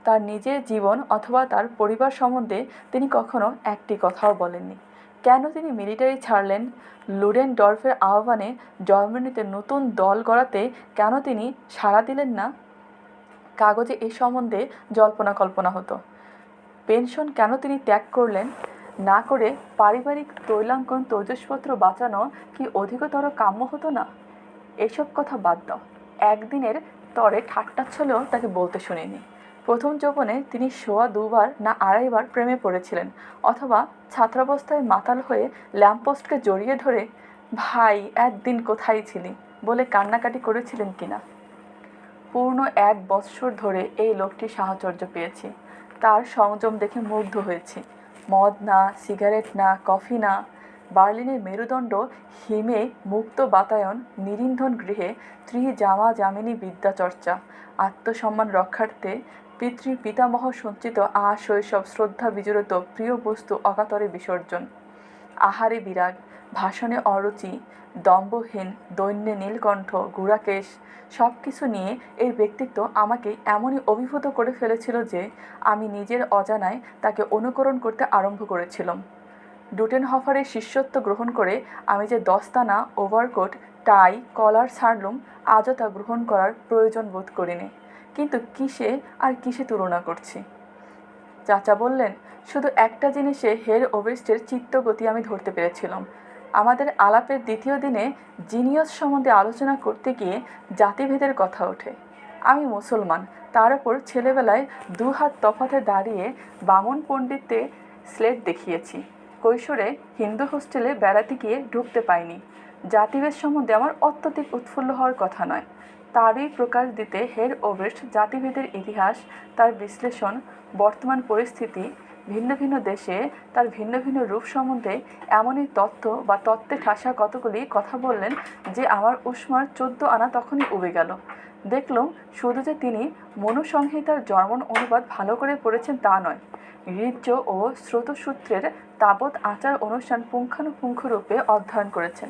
S1: তার নিজের জীবন অথবা তার পরিবার সম্বন্ধে তিনি কখনো একটি কথাও বলেননি। কেন তিনি মিলিটারি ছাড়লেন? লুডেনডর্ফের আহ্বানে জার্মানিতে নতুন দল গড়াতে কেন তিনি সাড়া দিলেন না? কাগজে এ সম্বন্ধে জল্পনা কল্পনা হতো। পেনশন কেন তিনি ত্যাগ করলেন? না করে পারিবারিক তৈলাঙ্কন তৈজসপত্র বাঁচানো কি অধিকতর কাম্য হতো না? এসব কথা বাদ দাও, একদিনের তরে ঠাট্টাচ্ছলেও তাকে বলতে শুনিনি। প্রথম যৌবনে তিনি সোয়া 2 বার না 2.5 বার প্রেমে পড়েছিলেন, অথবা ছাত্রাবস্থায় মাতাল হয়ে ল্যাম্পপোস্টকে জড়িয়ে ধরে ভাই একদিন কোথায় ছিলি বলে কান্নাকাটি করেছিলেন কিনা। পূর্ণ 1 বৎসর ধরে এই লোকটির সাহচর্য পেয়েছি, তার সংযম দেখে মুগ্ধ হয়েছি। মদ না, সিগারেট না, কফি না, বার্লিনের মেরুদণ্ড হিমে মুক্ত বাতায়ন, নিরিন্ধন গৃহে ত্রিজামা যামিনী বিদ্যাচর্চা, আত্মসম্মান রক্ষার্থে পিতামহ সঞ্চিত শৈশব শ্রদ্ধা বিজড়িত প্রিয় বস্তু অকাতরে বিসর্জন, আহারে বিরাগ, ভাষণে অরুচি, দম্ভহীন দৈন্যে নীলকণ্ঠ, গুড়াকেশ, সব কিছু নিয়ে এর ব্যক্তিত্ব আমাকে এমনই অভিভূত করে ফেলেছিল যে আমি নিজের অজানায় তাকে অনুকরণ করতে আরম্ভ করেছিলাম। ডুটেনহফারের শিষ্যত্ব গ্রহণ করে আমি যে দস্তানা, ওভারকোট, টাই, কলার ছাড়লুম, আজও তা গ্রহণ করার প্রয়োজন বোধ করিনি। কিন্তু কিসে তুলনা করছি? চাচা বললেন, শুধু একটা জিনিসে হের ওবেস্টের চিত্তগতি আমি ধরতে পেরেছিলাম। আমাদের আলাপের দ্বিতীয় দিনে জিনিয়াস সম্বন্ধে আলোচনা করতে গিয়ে জাতিভেদের কথা ওঠে। আমি মুসলমান, তার ওপর ছেলেবেলায় 2 হাত তফাতে দাঁড়িয়ে বামন পণ্ডিতে স্লেট দেখিয়েছি। কৈশোরে হিন্দু হোস্টেলে বেড়াতে গিয়ে ঢুকতে পাইনি। জাতিভেদ সম্বন্ধে আমার অত্যধিক উৎফুল্ল হওয়ার কথা নয়। তারই প্রকাশ দিতে হের ওবেস্ট জাতিভেদের ইতিহাস, তার বিশ্লেষণ, বর্তমান পরিস্থিতি, ভিন্ন ভিন্ন দেশে তার ভিন্ন ভিন্ন রূপ সম্বন্ধে এমনই তত্ত্বে ঠাসা কতগুলি কথা বললেন যে আমার উষ্মার 14 আনা তখনই উবে গেল। দেখলাম শুধু যে তিনি মনুসংহিতার জার্মান অনুবাদ ভালো করে পড়েছেন তা নয়, ঋজ্য ও স্রোতসূত্রের তাবৎ আচার অনুষ্ঠান পুঙ্খানুপুঙ্খরূপে অধ্যয়ন করেছেন।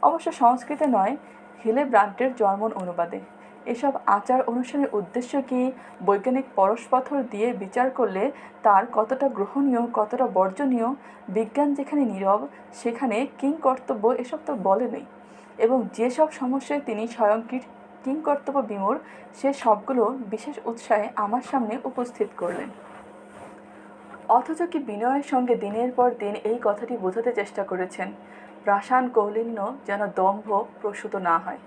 S1: অবশ্য সংস্কৃতে নয়, হিলেব্রান্টের জার্মান অনুবাদে। এসব আচার অনুষ্ঠানের উদ্দেশ্য কি, বৈজ্ঞানিক পরশপথর দিয়ে বিচার করলে তার কতটা গ্রহণীয়, কতটা বর্জনীয়, বিজ্ঞান যেখানে নীরব সেখানে কিংকর্তব্য এসব তো বলেনই। এবং যেসব সমস্যায় তিনি স্বয়ং কিংকর্তব্য বিমূঢ়, সে সবগুলো বিশেষ উৎসাহে আমার সামনে উপস্থিত করলেন। অথচ কি বিনয়ের সঙ্গে দিনের পর দিন এই কথাটি বোঝাতে চেষ্টা করেছেন। প্রাসান কৌলিন্য যেন দম্ভ প্রসূত না হয়।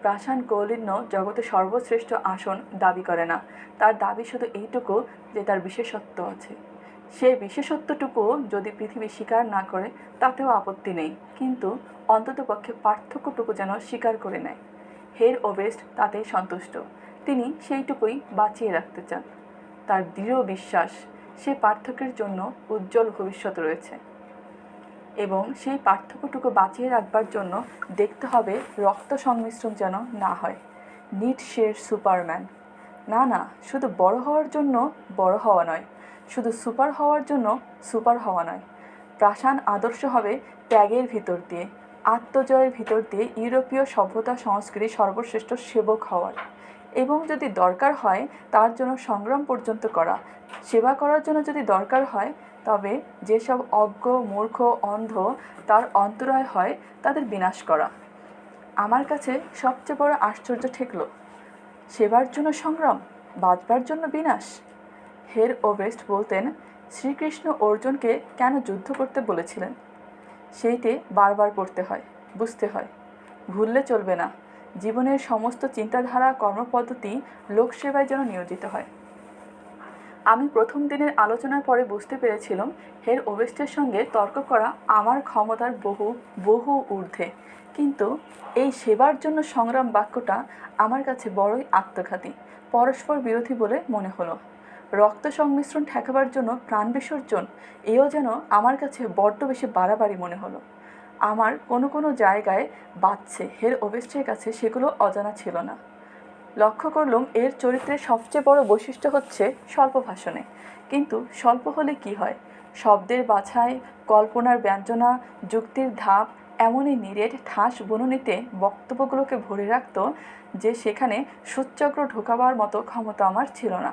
S1: প্রাসান কৌলিন্য জগতে সর্বশ্রেষ্ঠ আসন দাবি করে না, তার দাবি শুধু এইটুকু যে তার বিশেষত্ব আছে। সে বিশেষত্বটুকু যদি পৃথিবী স্বীকার না করে তাতেও আপত্তি নেই, কিন্তু অন্ততপক্ষে পার্থক্যটুকু যেন স্বীকার করে নেয়। হের ওবেস্ট তাতেই সন্তুষ্ট, তিনি সেইটুকুই বাঁচিয়ে রাখতে চান। তার দৃঢ় বিশ্বাস সে পার্থক্যের জন্য উজ্জ্বল ভবিষ্যৎ রয়েছে, এবং সেই পার্থক্যটুকু বাঁচিয়ে রাখবার জন্য দেখতে হবে রক্ত সংমিশ্রণ যেন না হয়। নিটশের সুপারম্যান না, শুধু বড় হওয়ার জন্য বড় হওয়া নয়, শুধু সুপার হওয়ার জন্য সুপার হওয়া নয়। প্রাসান আদর্শ হবে ত্যাগের ভিতর দিয়ে, আত্মজয়ের ভিতর দিয়ে ইউরোপীয় সভ্যতা সংস্কৃতি সর্বশ্রেষ্ঠ সেবক হওয়ার, এবং যদি দরকার হয় তার জন্য সংগ্রাম পর্যন্ত করা। সেবা করার জন্য যদি দরকার হয়, তবে যেসব অজ্ঞ, মূর্খ, অন্ধ তার অন্তরায় হয় তাদের বিনাশ করা। আমার কাছে সবচেয়ে বড় আশ্চর্য ঠেকল, সেবার জন্য সংগ্রাম, বাঁচবার জন্য বিনাশ। হের ওবেস্ট বলতেন, শ্রীকৃষ্ণ অর্জুনকে কেন যুদ্ধ করতে বলেছিলেন সেইটে বারবার পড়তে হয়, বুঝতে হয়, ভুললে চলবে না। জীবনের সমস্ত চিন্তাধারা, কর্মপদ্ধতি লোকসেবায় যেন নিয়োজিত হয়। আমি প্রথম দিনের আলোচনার পরে বুঝতে পেরেছিলাম হের ওবেস্টের সঙ্গে তর্ক করা আমার ক্ষমতার বহু ঊর্ধ্বে, কিন্তু এই সেবার জন্য সংগ্রাম বাক্যটা আমার কাছে বড়ই আত্মঘাতী, পরস্পর বিরোধী বলে মনে হলো। রক্ত সংমিশ্রণ ঠেকাবার জন্য প্রাণ বিসর্জন, এও যেন আমার কাছে বড্ড বেশি বাড়াবাড়ি মনে হলো। আমার কোনো জায়গায় বাজছে, হের ওবেস্টের কাছে সেগুলো অজানা ছিল না। লক্ষ্য করলাম এর চরিত্রের সবচেয়ে বড় বৈশিষ্ট্য হচ্ছে স্বল্প ভাষণে। কিন্তু স্বল্প হলে কি হয়, শব্দের বাছাই, কল্পনার ব্যঞ্জনা, যুক্তির ধাপ এমনই নিরেট ঠাস বুননিতে বক্তব্যগুলোকে ভরে রাখত যে সেখানে সূচ্চক্র ঢোকাবার মতো ক্ষমতা আমার ছিল না।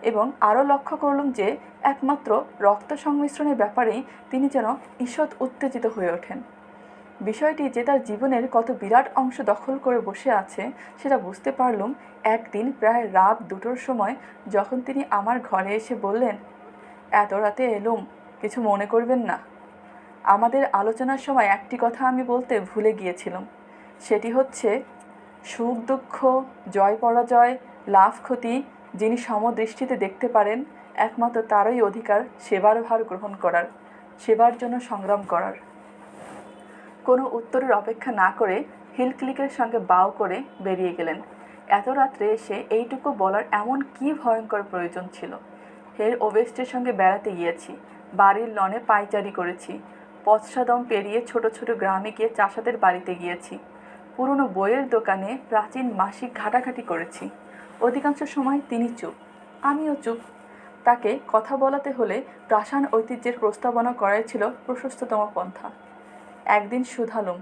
S1: এবং আরও লক্ষ্য করলাম যে একমাত্র রক্ত সংমিশ্রণের ব্যাপারেই তিনি যেন ঈষৎ উত্তেজিত হয়ে ওঠেন। বিষয়টি যে তার জীবনের কত বিরাট অংশ দখল করে বসে আছে সেটা বুঝতে পারলুম একদিন প্রায় রাত 2টোর সময়, যখন তিনি আমার ঘরে এসে বললেন, এত রাতে এলুম, কিছু মনে করবেন না। আমাদের আলোচনার সময় একটি কথা আমি বলতে ভুলে গিয়েছিলাম, সেটি হচ্ছে সুখ দুঃখ, জয় পরাজয়, লাভ ক্ষতি যিনি সমদৃষ্টিতে দেখতে পারেন, একমাত্র তারই অধিকার সেবার ভার গ্রহণ করার, সেবার জন্য সংগ্রাম করার। কোনো উত্তরের অপেক্ষা না করে হিল ক্লিকের সঙ্গে বাও করে বেরিয়ে গেলেন। এত রাত্রে এসে এইটুকু বলার এমন কী ভয়ঙ্কর প্রয়োজন ছিল? হের ওয়েস্টের সঙ্গে বেড়াতে গিয়েছি, বাড়ির লনে পায়চারি করেছি, পশ্চাদম পেরিয়ে ছোট ছোট গ্রামে গিয়ে চাষাদের বাড়িতে গিয়েছি, পুরনো বইয়ের দোকানে প্রাচীন মাসিক ঘাটাঘাটি করেছি। অধিকাংশ সময় তিনি চুপ, আমিও চুপ। তাকে কথা বলাতে হলে প্রাসান ঐতিহ্যের প্রস্তাবনা করাই ছিল প্রশস্ততম পন্থা। একদিন শুধালুম,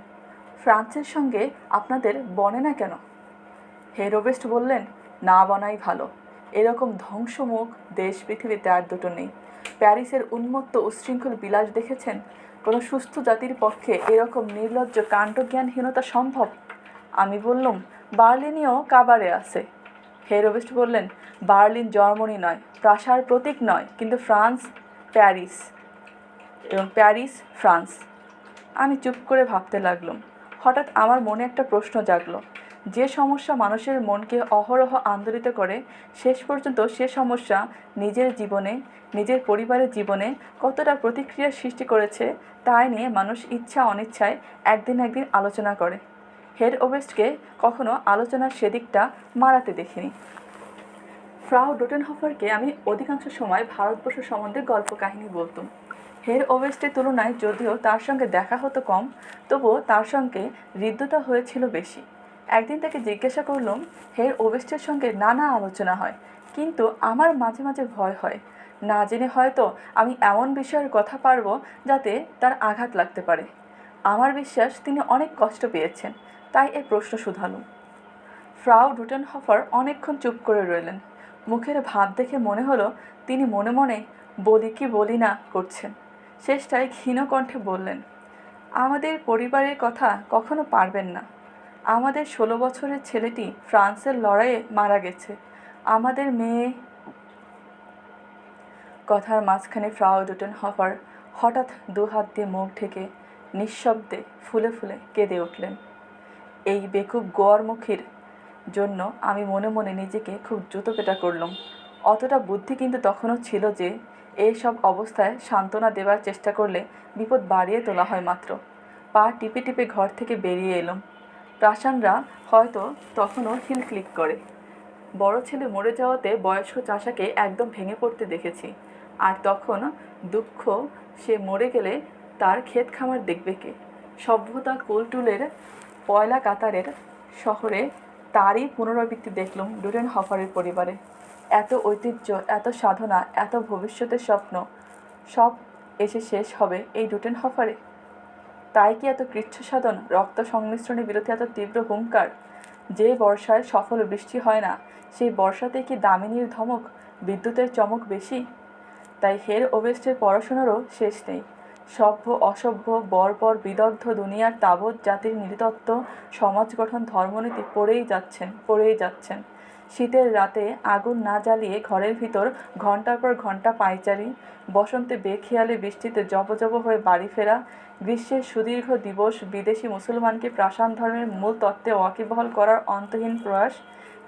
S1: ফ্রান্সের সঙ্গে আপনাদের বনে না কেন? হেরোভেস্ট বললেন, না বনাই ভালো। এরকম ধ্বংসমুখ দেশ পৃথিবীতে আর দুটো নেই। প্যারিসের উন্মত্ত উচ্ছৃঙ্খল বিলাস দেখেছেন? কোনো সুস্থ জাতির পক্ষে এরকম নির্লজ্জ কাণ্ডজ্ঞানহীনতা সম্ভব? আমি বললুম, বার্লিনেও কাবারে আছে। হেরোভেস্ট বললেন, বার্লিন জার্মানি নয়, প্রাসার প্রতীক নয়, কিন্তু ফ্রান্স প্যারিস, এবং প্যারিস ফ্রান্স। আমি চুপ করে ভাবতে লাগলাম। হঠাৎ আমার মনে একটা প্রশ্ন জাগলো। যে সমস্যা মানুষের মনকে অহরহ আন্দোলিত করে, শেষ পর্যন্ত সে সমস্যা নিজের জীবনে, নিজের পরিবারের জীবনে কতটা প্রতিক্রিয়ার সৃষ্টি করেছে, তাই নিয়ে মানুষ ইচ্ছা অনিচ্ছায় একদিন আলোচনা করে। হের ওবেস্টকে কখনো আলোচনার সেদিকটা মারাতে দেখিনি। ফ্রাউ ডোটেনহফারকে আমি অধিকাংশ সময় ভারতবর্ষ সম্বন্ধে গল্প কাহিনী বলতুম। হের ওবেস্টের তুলনায় যদিও তার সঙ্গে দেখা হতো কম, তবুও তার সঙ্গে হৃদ্যতা হয়েছিল বেশি। একদিন তাকে জিজ্ঞাসা করলাম, হের ওবেস্টের সঙ্গে নানা আলোচনা হয়, কিন্তু আমার মাঝে মাঝে ভয় হয়, না জেনে হয়তো আমি এমন বিষয়ের কথা পারবো যাতে তার আঘাত লাগতে পারে। আমার বিশ্বাস তিনি অনেক কষ্ট পেয়েছেন, তাই এই প্রশ্ন শুধালুম। ফ্রাউ ডোটেনহফার অনেকক্ষণ চুপ করে রইলেন। মুখের ভাব দেখে মনে হলো তিনি মনে মনে বলি কি বলি না করছেন। শেষটায় ক্ষীণ কণ্ঠে বললেন, আমাদের পরিবারের কথা কখনো পারবেন না। আমাদের 16 বছরের ছেলেটি ফ্রান্সের লড়াইয়ে মারা গেছে। আমাদের মেয়ে। কথার মাঝখানে ফ্রাউ ডোটেনহফার হঠাৎ দুহাত দিয়ে মুখ ঢেকে নিঃশব্দে ফুলে ফুলে কেঁদে উঠলেন। এই বেকুব গোয়ারমুখীর জন্য আমি মনে মনে নিজেকে খুব জুতোপেটা করলাম। অতটা বুদ্ধি কিন্তু তখনও ছিল যে এই সব অবস্থায় সান্ত্বনা দেবার চেষ্টা করলে বিপদ বাড়িয়ে তোলা হয় মাত্র। পা টিপে টিপে ঘর থেকে বেরিয়ে এলাম। প্রাসানরা হয়তো তখনও হিল ক্লিক করে। বড় ছেলে মরে যাওয়াতে বয়স্ক চাষাকে একদম ভেঙে পড়তে দেখেছি। আর তখন দুঃখ, সে মরে গেলে তার ক্ষেত খামার দেখবে কে? সভ্যতা কুলটুলের পয়লা কাতারের শহরে তারই পুনরাবৃত্তি দেখলুম ডোটেনহফারের পরিবারে। এত ঐতিহ্য, এত সাধনা, এত ভবিষ্যতের স্বপ্ন, সব এসে শেষ হবে এই ডোটেনহফারে। তাই কি এত কৃচ্ছ সাধন, রক্ত সংমিশ্রণের বিরুদ্ধে এত তীব্র হুঙ্কার? যে বর্ষায় সফল বৃষ্টি হয় না, সেই বর্ষাতে কি দামিনীর ধমক, বিদ্যুতের চমক বেশি? তাই হের ওবেস্টের পড়াশোনারও শেষ নেই। সভ্য অসভ্য বর্বর বিদগ্ধ দুনিয়ার তাবৎ জাতির নৃতত্ত্ব, সমাজ গঠন, ধর্মনীতি পড়েই যাচ্ছেন। শীতের রাতে আগুন না জ্বালিয়ে ঘরের ভিতর ঘণ্টার পর ঘণ্টা পায়চারি, বসন্তে বেখেয়ালে বৃষ্টিতে জবজব হয়ে বাড়ি ফেরা, গ্রীষ্মের সুদীর্ঘ দিবস বিদেশি মুসলমানকে প্রাসান ধর্মের মূল তত্ত্বে ওয়াকিবহাল করার অন্তহীন প্রয়াস,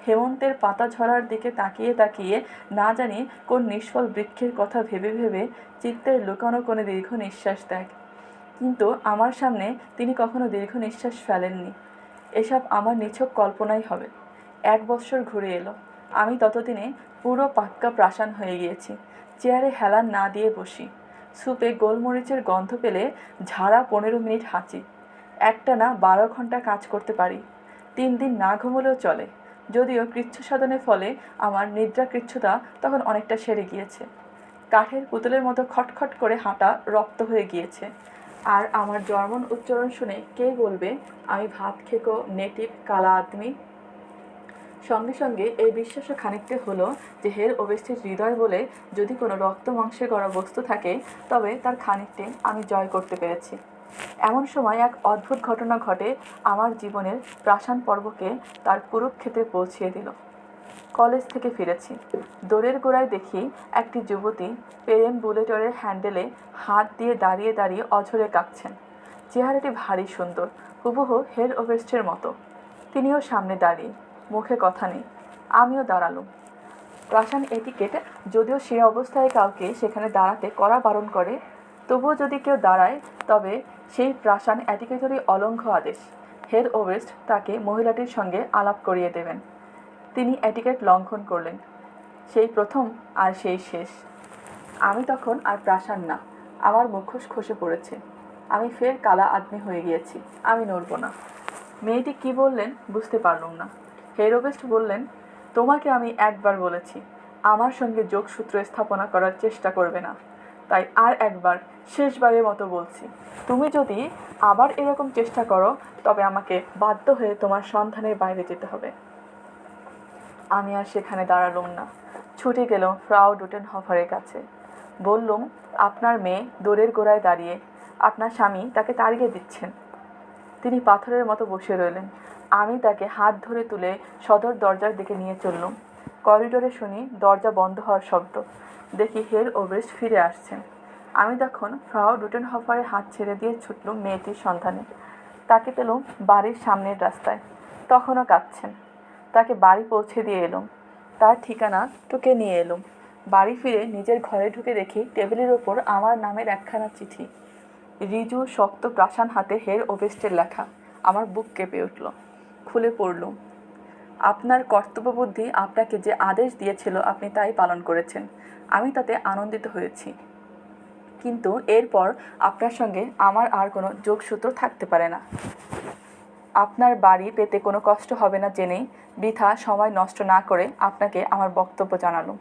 S1: হেমন্তের পাতা ঝরার দিকে তাকিয়ে তাকিয়ে না জানি কোন নিষ্ফল বৃক্ষের কথা ভেবে ভেবে চিত্তের লুকানো কোণে দীর্ঘ নিঃশ্বাস ত্যাগ। কিন্তু আমার সামনে তিনি কখনো দীর্ঘ নিঃশ্বাস ফেলেননি। এসব আমার নিছক কল্পনাই হবে। 1 বৎসর ঘুরে এলো। আমি ততদিনে পুরো পাক্কা প্রাসান হয়ে গিয়েছি। চেয়ারে হেলান না দিয়ে বসি। স্যুপে গোলমরিচের গন্ধ পেলে ঝাড়া 15 মিনিট হাঁচি। একটানা 12 ঘন্টা কাজ করতে পারি। 3 দিন না ঘুমোলেও চলে। যদিও কৃচ্ছ সাধনের ফলে আমার নিদ্রাকৃচ্ছতা তখন অনেকটা সেরে গিয়েছে। কাঠের পুতুলের মতো খটখট করে হাঁটা রপ্ত হয়ে গিয়েছে। আর আমার জার্মান উচ্চারণ শুনে কে বলবে আমি ভাত খেকো নেটিভ কালা আদমি? সঙ্গে সঙ্গে এই বিশ্বাসও খানিকটা হলো যে হের ওবেস্টের হৃদয় বলে যদি কোনো রক্ত মাংসে গড়া বস্তু থাকে, তবে তার খানিকটা আমি জয় করতে পেরেছি। এমন সময় এক অদ্ভুত ঘটনা ঘটে আমার জীবনের প্রাসান পর্বকে তার কুরুক্ষেত্রে পৌঁছিয়ে দিল। কলেজ থেকে ফিরেছি। দোরের গোড়ায় দেখি একটি যুবতী পেরেম্বুলেটরের হ্যান্ডেলে হাত দিয়ে দাঁড়িয়ে দাঁড়িয়ে অঝরে কাঁদছেন। চেহারাটি ভারী সুন্দর, হুবহু হের ওবেস্টের মতো। তিনিও সামনে দাঁড়িয়ে, মুখে কথা নেই। আমিও দাঁড়ালুম। প্রাসান এটিকেট যদিও সে অবস্থায় কাউকে সেখানে দাঁড়াতে কড়া বারণ করে, তবুও যদি কেউ দাঁড়ায় তবে সেই প্রাসান এটিকেটেরই অলঙ্ঘ আদেশ। হেড ওয়েস্ট তাকে মহিলাটির সঙ্গে আলাপ করিয়ে দেবেন। তিনি এটিকেট লঙ্ঘন করলেন। সেই প্রথম আর সেই শেষ। আমি তখন আর প্রাসান না, আমার মুখোশ খসে পড়েছে। আমি ফের কালা আদমি হয়ে গিয়েছি। আমি নড়ব না। মেয়েটি কি বললেন বুঝতে পারলাম না। হেরোবেস্ট বললেন, তোমাকে আমি একবার বলেছি আমার সঙ্গে যোগসূত্র স্থাপনা করার চেষ্টা করবে না, তাই আর একবার শেষবারের মতো বলছি, তুমি যদি আবার এরকম চেষ্টা করো তবে আমাকে বাধ্য হয়ে তোমার সন্ধানের বাইরে যেতে হবে। আমি আর সেখানে দাঁড়ালুম না, ছুটে গেলাম ফ্রাউ ডুটেনহফারের কাছে। বললুম, আপনার মেয়ে দোরের গোড়ায় দাঁড়িয়ে, আপনার স্বামী তাকে তাড়িয়ে দিচ্ছেন। তিনি পাথরের মতো বসে রইলেন। আমি তাকে হাত ধরে তুলে সদর দরজার দিকে নিয়ে চললুম। করিডোরে শুনি দরজা বন্ধ হওয়ার শব্দ। দেখি হের ওবেস্ট ফিরে আসছেন। আমি তখন ফ্রাউ ডুটেনহফারের হাত ছেড়ে দিয়ে ছুটলুম মেয়েটির সন্ধানে। তাকে পেলুম বাড়ির সামনের রাস্তায়, তখনও কাঁদছেন। তাকে বাড়ি পৌঁছে দিয়ে এলুম, তার ঠিকানা টুকে নিয়ে এলুম। বাড়ি ফিরে নিজের ঘরে ঢুকে দেখি টেবিলের ওপর আমার নামের একখানা চিঠি, রিজু শক্ত প্রাসান হাতে হের ওবেস্টের লেখা। আমার বুক কেঁপে উঠল। খুলে পড়লুম। আপনার কর্তব্যবুদ্ধি আপনাকে যে আদেশ দিয়েছিল আপনি তাই পালন করেছেন। আমি তাতে আনন্দিত হয়েছি, কিন্তু এরপর আপনার সঙ্গে আমার আর কোনো যোগসূত্র থাকতে পারে না। আপনার বাড়ি পেতে কোনো কষ্ট হবে না জেনেই বৃথা সময় নষ্ট না করে আপনাকে আমার বক্তব্য জানালুম।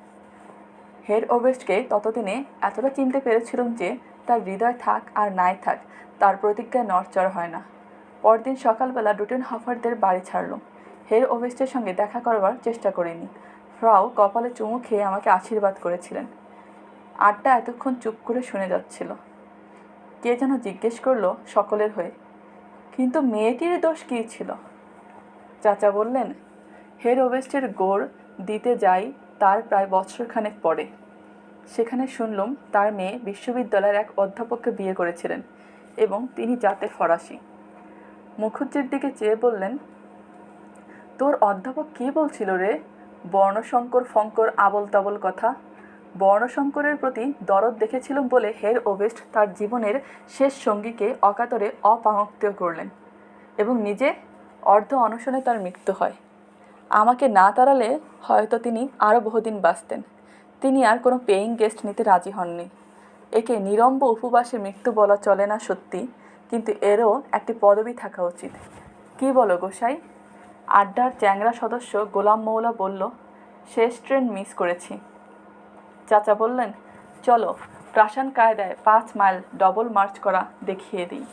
S1: হেড ওবেস্টকে ততদিনে এতটা চিনতে পেরেছিলাম যে তার হৃদয় থাক আর নাই থাক তার প্রতিজ্ঞায় নড়চড় হয় না। পরদিন সকালবেলা ডুটেনহফারদের বাড়ি ছাড়লুম। হেড ওবেস্টের সঙ্গে দেখা করবার চেষ্টা করিনি। ফ্রাউ কপালে চুমু খেয়ে আমাকে আশীর্বাদ করেছিলেন। আড্ডা এতক্ষণ চুপ করে শুনে যাচ্ছিল। কে যেন জিজ্ঞেস করলো সকলের হয়ে, কিন্তু মেয়েটির দোষ কী ছিল? চাচা বললেন, হেড ওবেস্টের গোড় দিতে যাই তার প্রায় বৎসরখানেক পরে। সেখানে শুনলুম তার মেয়ে বিশ্ববিদ্যালয়ের এক অধ্যাপককে বিয়ে করেছিলেন এবং তিনি জাতে ফরাসি। মুখুজ্জের দিকে চেয়ে বললেন, তোর অধ্যাপক কী বলছিল রে? বর্ণশঙ্কর ফঙ্কর আবল তাবল কথা। বর্ণশঙ্করের প্রতি দরদ দেখেছিলাম বলে হেড ওবেস্ট তার জীবনের শেষ সঙ্গীকে অকাতরে অপাঙ্ক্তেয় করলেন এবং নিজে অর্ধ অনশনে তার মৃত্যু হয়। আমাকে না তাড়ালে হয়তো তিনি আরও বহুদিন বাঁচতেন। তিনি আর কোনো পেইং গেস্ট নিতে রাজি হননি। একে নিরম্ব উপবাসে মৃত্যু বলা চলে না সত্যি, কিন্তু এরও একটি পদবি থাকা উচিত। কি বলো গোসাই? আড্ডার চ্যাংড়া সদস্য গোলাম মৌলা বলল, শেষ ট্রেন মিস করেছি। চাচা বললেন, চলো প্রাসান কায়দায় 5 মাইল ডবল মার্চ করা দেখিয়ে দিই।